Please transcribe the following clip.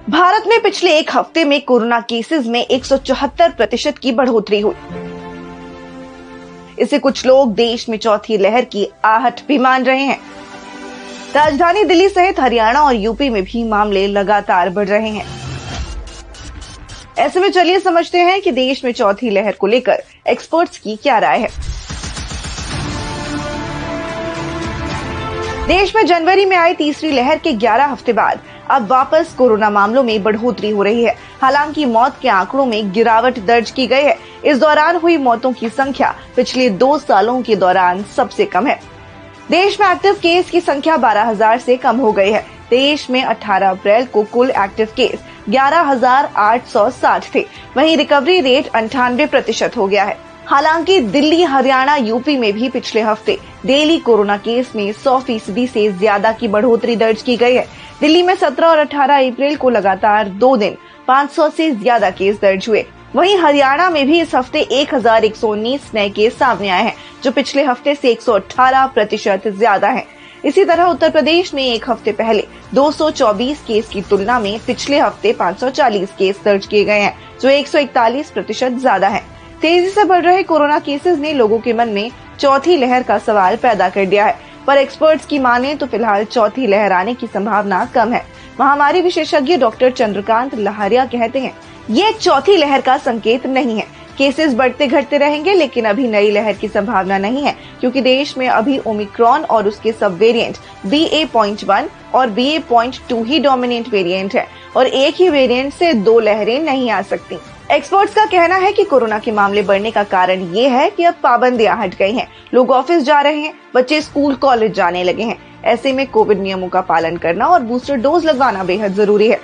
भारत में पिछले एक हफ्ते में कोरोना केसेस में 174% की बढ़ोतरी हुई। इससे कुछ लोग देश में चौथी लहर की आहट भी मान रहे हैं। राजधानी दिल्ली सहित हरियाणा और यूपी में भी मामले लगातार बढ़ रहे हैं। ऐसे में चलिए समझते हैं कि देश में चौथी लहर को लेकर एक्सपर्ट्स की क्या राय है। देश में जनवरी में आई तीसरी लहर के 11 हफ्ते बाद अब वापस कोरोना मामलों में बढ़ोतरी हो रही है। हालांकि मौत के आंकड़ों में गिरावट दर्ज की गई है। इस दौरान हुई मौतों की संख्या पिछले 2 सालों के दौरान सबसे कम है। देश में एक्टिव केस की संख्या 12,000 से कम हो गई है। देश में 18 अप्रैल को कुल एक्टिव केस 11,860 थे। वहीं रिकवरी रेट 98% हो गया है। हालांकि दिल्ली, हरियाणा, यूपी में भी पिछले हफ्ते डेली कोरोना केस में 100% से ज्यादा की बढ़ोतरी दर्ज की गई है। दिल्ली में 17 और 18 अप्रैल को लगातार 2 दिन 500 से ज्यादा केस दर्ज हुए। वहीं हरियाणा में भी इस हफ्ते 1,119 नए केस सामने आए हैं, जो पिछले हफ्ते से 118% ज्यादा है। इसी तरह उत्तर प्रदेश में एक हफ्ते पहले 224 केस की तुलना में पिछले हफ्ते 540 केस दर्ज किए गए हैं, जो 141% ज्यादा है। तेजी से बढ़ रहे कोरोना केसेस ने लोगों के मन में चौथी लहर का सवाल पैदा कर दिया है, पर एक्सपर्ट्स की माने तो फिलहाल चौथी लहर आने की संभावना कम है। महामारी विशेषज्ञ डॉक्टर चंद्रकांत लहारिया कहते हैं, ये चौथी लहर का संकेत नहीं है। केसेस बढ़ते घटते रहेंगे, लेकिन अभी नई लहर की संभावना नहीं है, क्योंकि देश में अभी ओमिक्रॉन और उसके सब वेरिएंट BA.1 और BA.2 ही डोमिनेंट वेरिएंट है और एक ही वेरिएंट से 2 लहरें नहीं आ सकती। एक्सपर्ट्स का कहना है कि कोरोना के मामले बढ़ने का कारण ये है कि अब पाबंदियां हट गई हैं, लोग ऑफिस जा रहे हैं, बच्चे स्कूल कॉलेज जाने लगे हैं। ऐसे में कोविड नियमों का पालन करना और बूस्टर डोज लगवाना बेहद जरूरी है